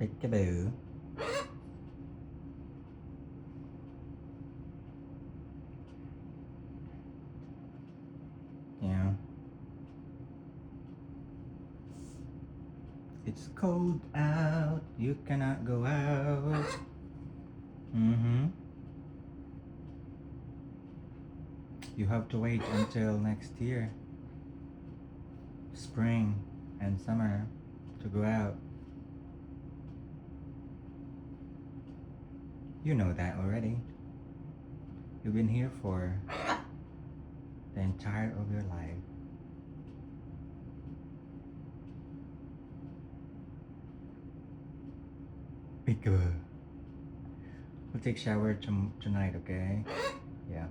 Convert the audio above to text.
Peekaboo. Yeah. It's cold out. You cannot go out. Mm-hmm. You have to wait until next year, spring and summer, to go out. You know that already. You've been here for the entire of your life. Peekaboo. We'll take shower tonight, okay? Yeah.